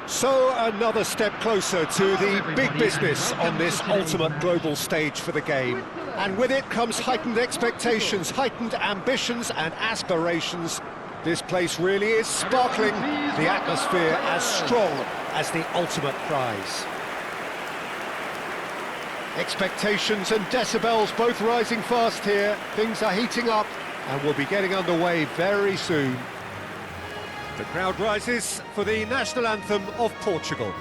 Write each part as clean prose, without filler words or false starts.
So another step closer to the big business on this ultimate global stage for the game. And with it comes heightened expectations, heightened ambitions and aspirations. This place really is sparkling, the atmosphere as strong as the ultimate prize. Expectations and decibels both rising fast here. Things are heating up and we'll be getting underway very soon. The crowd rises for the national anthem of Portugal.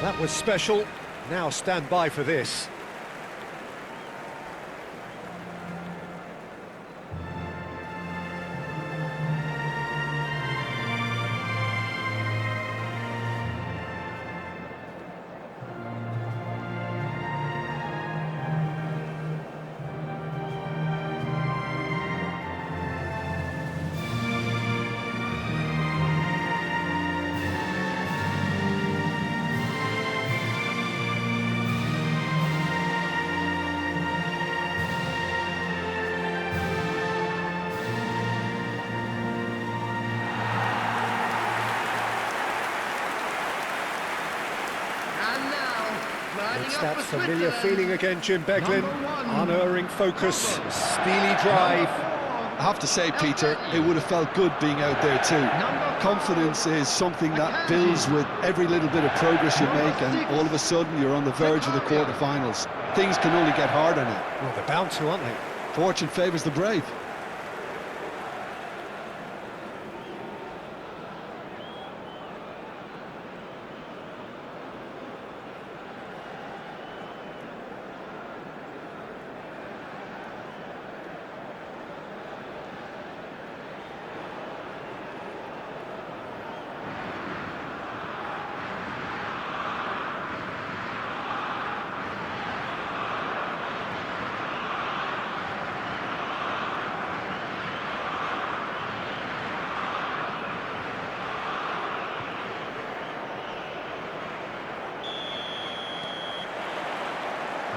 That was special. Now stand by for this. It's that familiar feeling again, Jim Beglin. Unerring focus, steely drive. I have to say, Peter, it would have felt good being out there too. Confidence is something that builds with every little bit of progress you make, and all of a sudden you're on the verge of the quarterfinals. Things can only get harder now. Well, they're bound to, aren't they? Fortune favours the brave.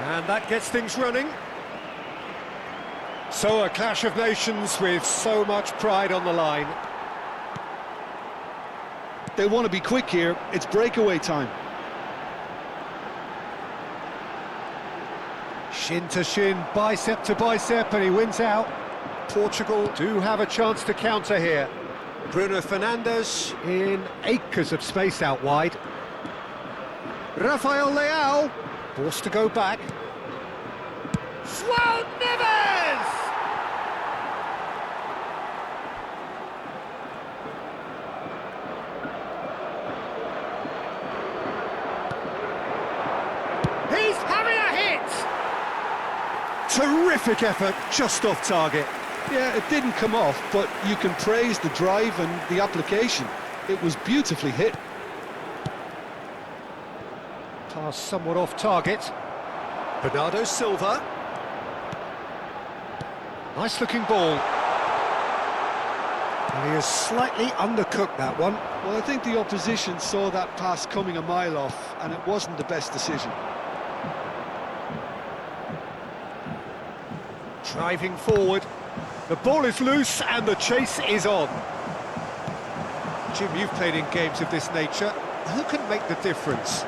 And that gets things running. So a clash of nations with so much pride on the line. They want to be quick here. It's breakaway time. Shin to shin, bicep to bicep, and he wins out. Portugal do have a chance to counter here. Bruno Fernandes in acres of space out wide. Rafael Leao forced to go back. João Neves! He's having a hit! Terrific effort, just off target. Yeah, it didn't come off, but you can praise the drive and the application. It was beautifully hit. Pass somewhat off target. Bernardo Silva. Nice looking ball. And he has slightly undercooked that one. Well, I think the opposition saw that pass coming a mile off, and it wasn't the best decision. Driving forward. The ball is loose and the chase is on. Jim, you've played in games of this nature. Who can make the difference?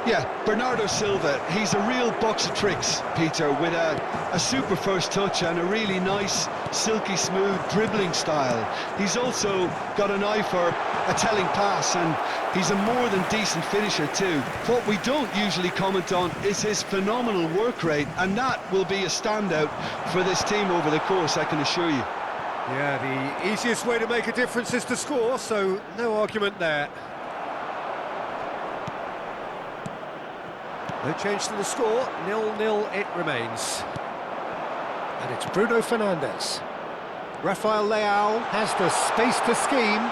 Yeah, Bernardo Silva, he's a real box of tricks, Peter, with a super first touch and a really nice, silky smooth dribbling style. He's also got an eye for a telling pass, and he's a more than decent finisher too. What we don't usually comment on is his phenomenal work rate, and that will be a standout for this team over the course, I can assure you. Yeah, the easiest way to make a difference is to score, so no argument there. No change to the score, 0-0 it remains. And it's Bruno Fernandes. Rafael Leao has the space to scheme.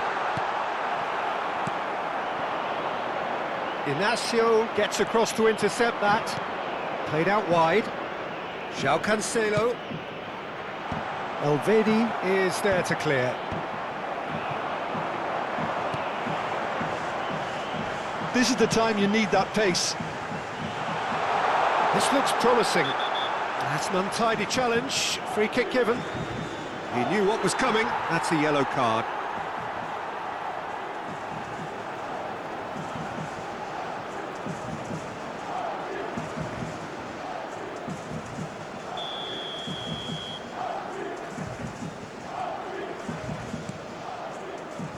Inacio gets across to intercept that. Played out wide. João Cancelo. Elvedi is there to clear. This is the time you need that pace. This looks promising. That's an untidy challenge. Free kick given. He knew what was coming. That's a yellow card.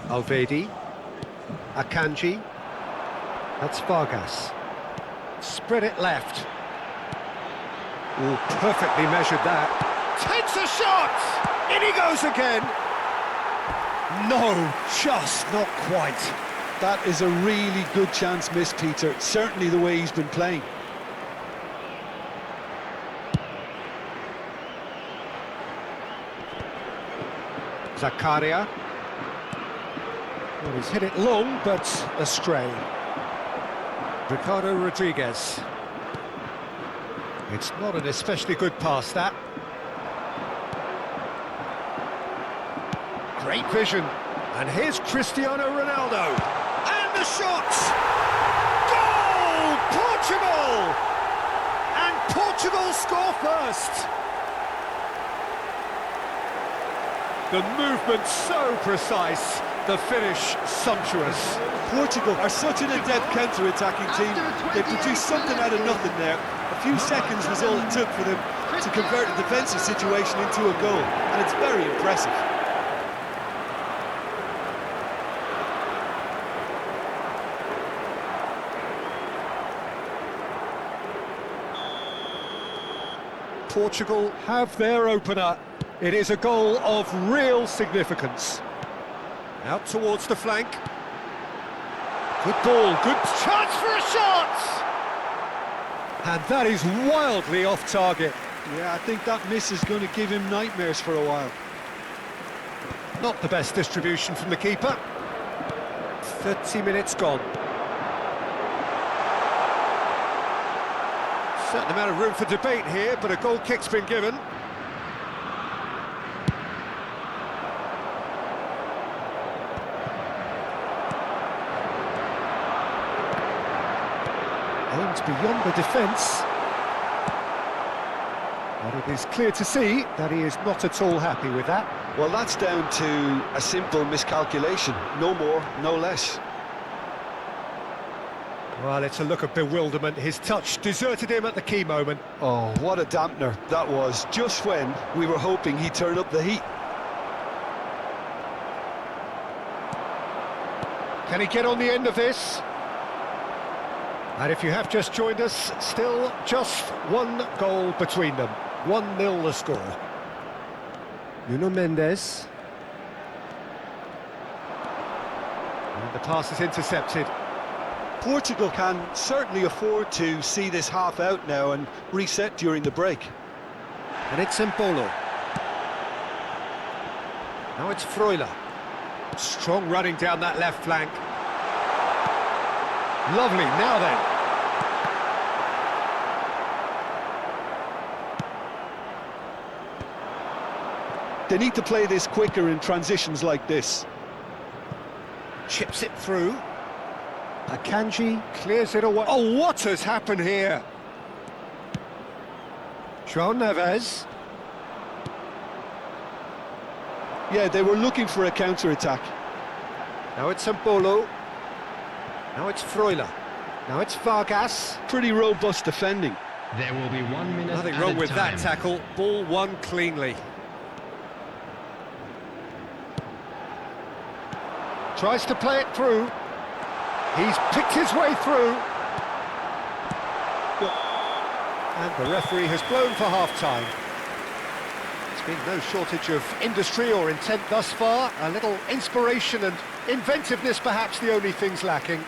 Alvedi. Akanji. That's Vargas. Spread it left. Ooh, perfectly measured that. Takes a shot! In he goes again! No, just not quite. That is a really good chance missed, Peter. Certainly the way he's been playing. Zakaria. Well, he's hit it long, but astray. Ricardo Rodriguez. It's not an especially good pass, that. Great vision. And here's Cristiano Ronaldo. And the shot! Goal! Portugal! And Portugal score first. The movement so precise, the finish sumptuous. Portugal are such an adept counter-attacking team. They produced something out of nothing there. A few seconds was all it took for them to convert a defensive situation into a goal, and it's very impressive. Portugal have their opener. It is a goal of real significance. Out towards the flank. Good ball, good chance for a shot! And that is wildly off target. Yeah, I think that miss is going to give him nightmares for a while. Not the best distribution from the keeper. 30 minutes gone. Certain amount of room for debate here, but a goal kick's been given. Aimed beyond the defence. But it is clear to see that he is not at all happy with that. Well, that's down to a simple miscalculation. No more, no less. Well, it's a look of bewilderment. His touch deserted him at the key moment. Oh, what a dampener that was, just when we were hoping he'd turn up the heat. Can he get on the end of this? And if you have just joined us, still just one goal between them. 1-0 the score. Nuno Mendes. And the pass is intercepted. Portugal can certainly afford to see this half out now and reset during the break. And it's Embolo. Now it's Freuler. Strong running down that left flank. Lovely, now then. They need to play this quicker in transitions like this. Chips it through. Akanji clears it away. Oh, what has happened here? João Neves. Yeah, they were looking for a counter-attack. Now it's Embolo. Now it's Freuler. Now it's Vargas. Pretty robust defending. There will be 1 minute. Nothing wrong with that tackle. Ball won cleanly. Tries to play it through. He's picked his way through. And the referee has blown for half-time. There's been no shortage of industry or intent thus far. A little inspiration and inventiveness, perhaps the only things lacking.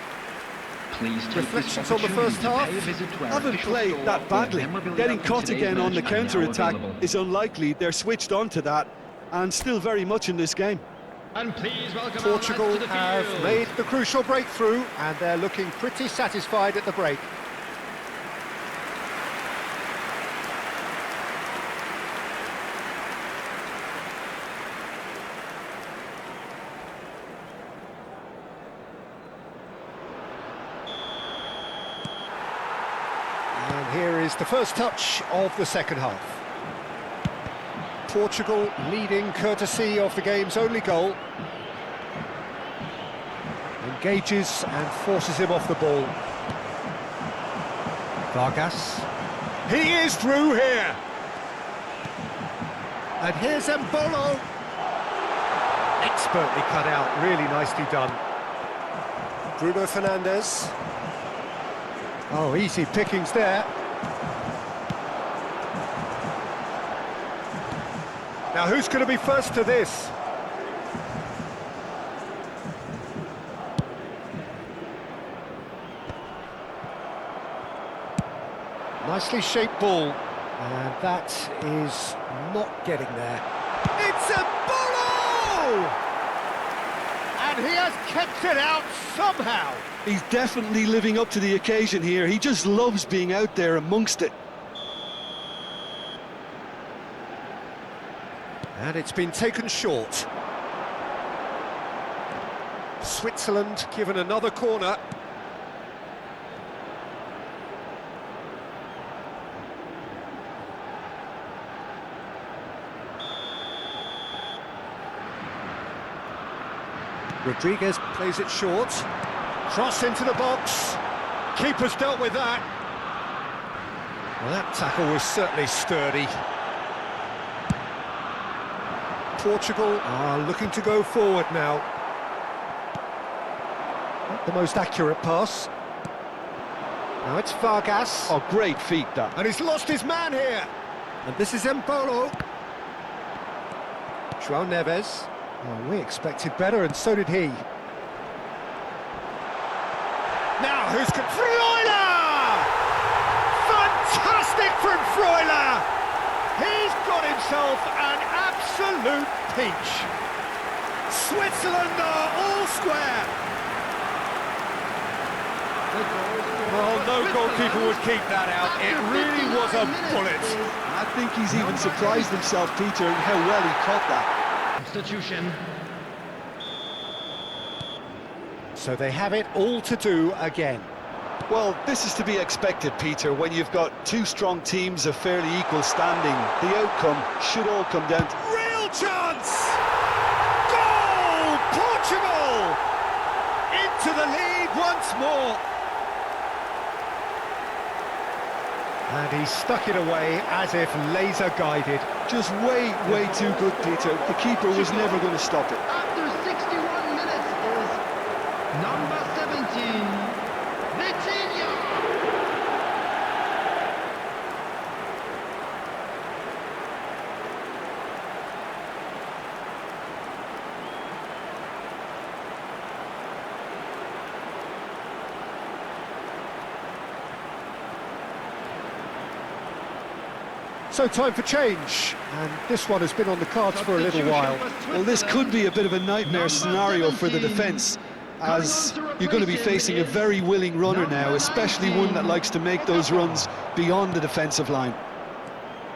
Please take Reflections on the first half. Haven't played that badly. Getting caught again on the counter-attack is unlikely. They're switched on to that and still very much in this game. And please welcome Portugal our lads to the have field. made the crucial breakthrough, and they're looking pretty satisfied at the break. And here is the first touch of the second half. Portugal leading courtesy of the game's only goal. Engages and forces him off the ball. Vargas. He is through here. And here's Mbolo. Expertly cut out, really nicely done. Bruno Fernandes. Oh, easy pickings there. Now, who's going to be first to this? Nicely shaped ball, and that is not getting there. It's a ball! And he has kept it out somehow. He's definitely living up to the occasion here. He just loves being out there amongst it. And it's been taken short. Switzerland given another corner. Rodriguez plays it short. Cross into the box. Keeper's dealt with that. Well, that tackle was certainly sturdy. Portugal are looking to go forward now. Not the most accurate pass. Now it's Vargas. Oh, great feat, that. And he's lost his man here. And this is Mbolo. João Neves. Oh, we expected better, and so did he. Now, who's... Freuler! Fantastic from Freuler! He's got himself an absolute peach. Switzerland are all square. Well, no goalkeeper would keep that out. It really was a bullet. I think he's even surprised himself, Peter, in how well he caught that. Substitution. So they have it all to do again. Well, this is to be expected, Peter, when you've got two strong teams of fairly equal standing. The outcome should all come down to... Real chance! Goal! Portugal! Into the lead once more. And he stuck it away as if laser-guided. Just way too good, Peter. The keeper was never going to stop it. After 61 minutes is number 17, Vitinha. So time for change, and this one has been on the cards for a little while. Well, this could be a bit of a nightmare scenario for the defence, as you're going to be facing a very willing runner now, especially one that likes to make those runs beyond the defensive line.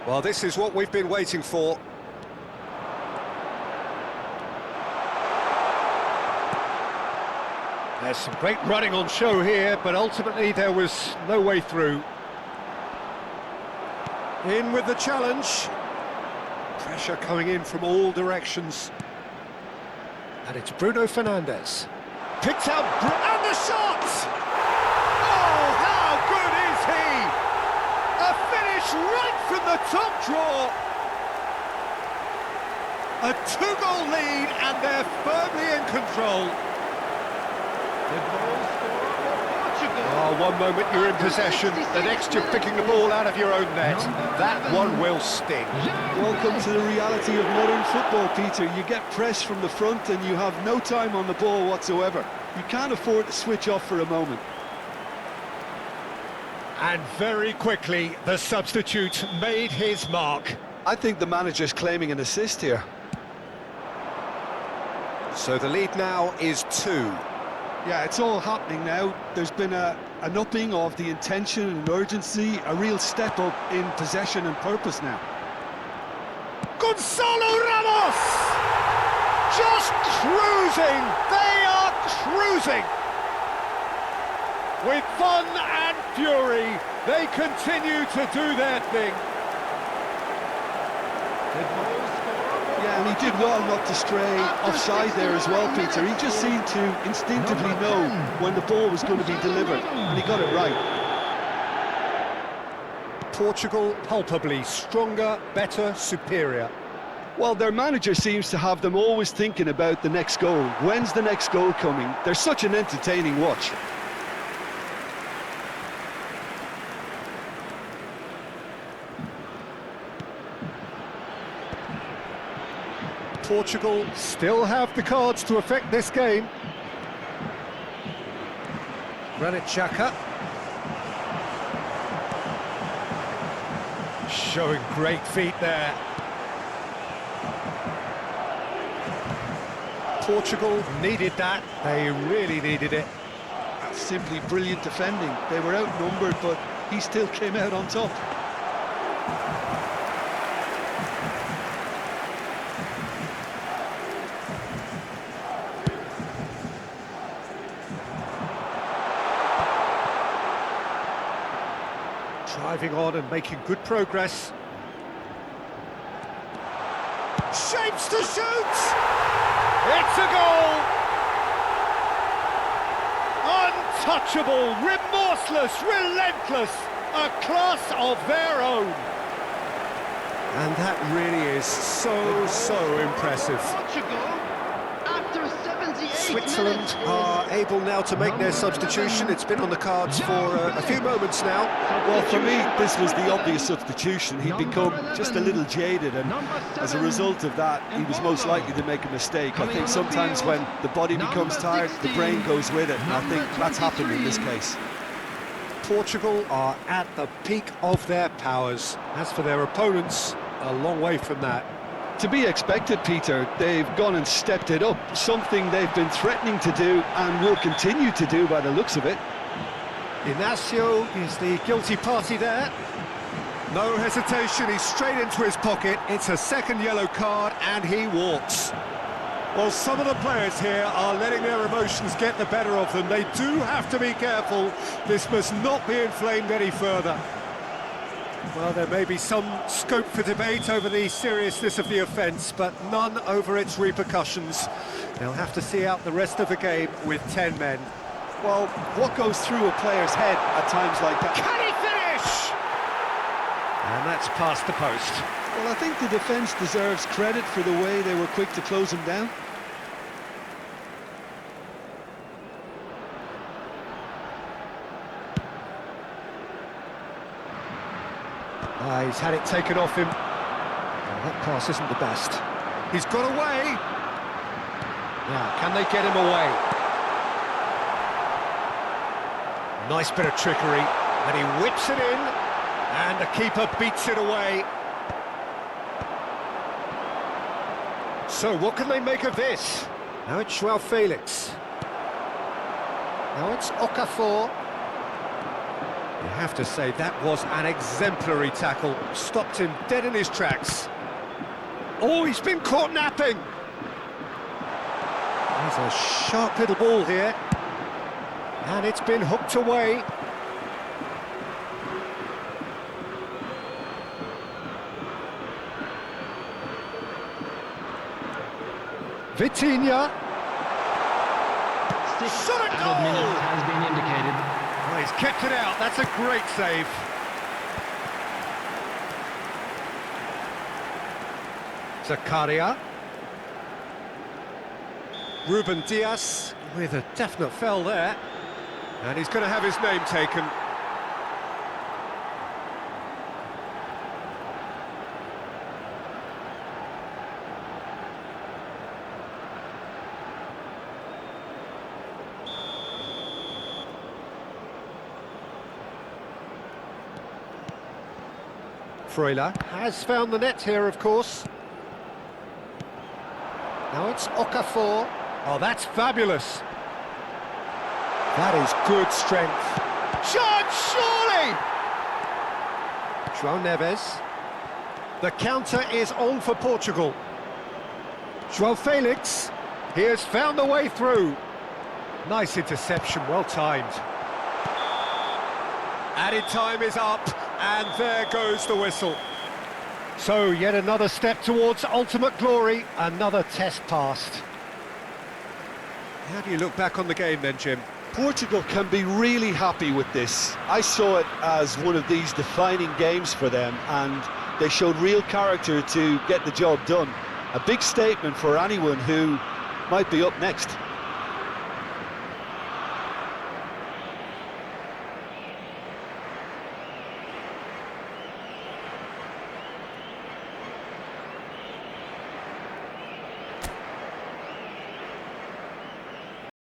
Well, this is what we've been waiting for. There's some great running on show here, but ultimately there was no way through. In with the challenge. Pressure coming in from all directions. And it's Bruno Fernandes. Picked out, and the shot! Oh, how good is he? A finish right from the top draw. A two-goal lead, and they're firmly in control. The goal scorer for Portugal. Oh, one moment you're in possession, the next you're picking the ball out of your own net. That one will sting. Welcome to the reality of modern football, Peter. You get press from the front and you have no time on the ball whatsoever. You can't afford to switch off for a moment. And very quickly, the substitute made his mark. I think the manager's claiming an assist here. So the lead now is 2. Yeah, it's all happening now. There's been an upping of the intention and urgency, a real step up in possession and purpose now. Gonzalo Ramos! Just cruising! They are cruising! With fun and fury, they continue to do their thing. Yeah, and he did well not to stray offside there as well, Peter. He just seemed to instinctively know when the ball was going to be delivered, and he got it right. Portugal palpably stronger, better, superior. Well, their manager seems to have them always thinking about the next goal. When's the next goal coming? They're such an entertaining watch. Portugal still have the cards to affect this game. Granit Xhaka. Showing great feet there. Portugal needed that. They really needed it. That's simply brilliant defending. They were outnumbered, but he still came out on top. Driving on and making good progress. Shapes to shoot! It's a goal! Untouchable, remorseless, relentless, a class of their own. And that really is so impressive. Portugal, after 78 Switzerland minutes, are able now to make their substitution. It's been on the cards for a few moments now. Well, for me, this was the obvious substitution. He'd become just a little jaded, and as a result of that, he was most likely to make a mistake. I think sometimes when the body becomes tired, the brain goes with it, and I think that's happened in this case. Portugal are at the peak of their powers. As for their opponents, a long way from that. To be expected, Peter. They've gone and stepped it up, something they've been threatening to do and will continue to do by the looks of it. Inacio is the guilty party there. No hesitation, he's straight into his pocket. It's a second yellow card and he walks. Well, some of the players here are letting their emotions get the better of them. They do have to be careful. This must not be inflamed any further. Well, there may be some scope for debate over the seriousness of the offence, but none over its repercussions. They'll have to see out the rest of the game with 10 men. Well, what goes through a player's head at times like that? Can he finish? And that's past the post. Well, I think the defence deserves credit for the way they were quick to close him down. He's had it taken off him. Oh, that pass isn't the best. He's got away. Now, can they get him away? Nice bit of trickery, and he whips it in, and the keeper beats it away. So, what can they make of this? Now it's João Felix. Now it's Okafor. You have to say that was an exemplary tackle. Stopped him dead in his tracks. Oh, he's been caught napping. There's a sharp little ball here. And it's been hooked away. Vitinha. Shot a goal! minutes has been indicated. Oh, he's kept it out. That's a great save. Zakaria. Ruben Diaz with a definite foul there. And he's going to have his name taken. Freuler has found the net here, of course. Now it's Okafor. Oh, that's fabulous. That is good strength. Shot, surely! João Neves. The counter is on for Portugal. João Felix. He has found the way through. Nice interception, well timed. Added time is up, and there goes the whistle. So, yet another step towards ultimate glory, another test passed. How do you look back on the game then, Jim? Portugal can be really happy with this. I saw it as one of these defining games for them, and they showed real character to get the job done. A big statement for anyone who might be up next.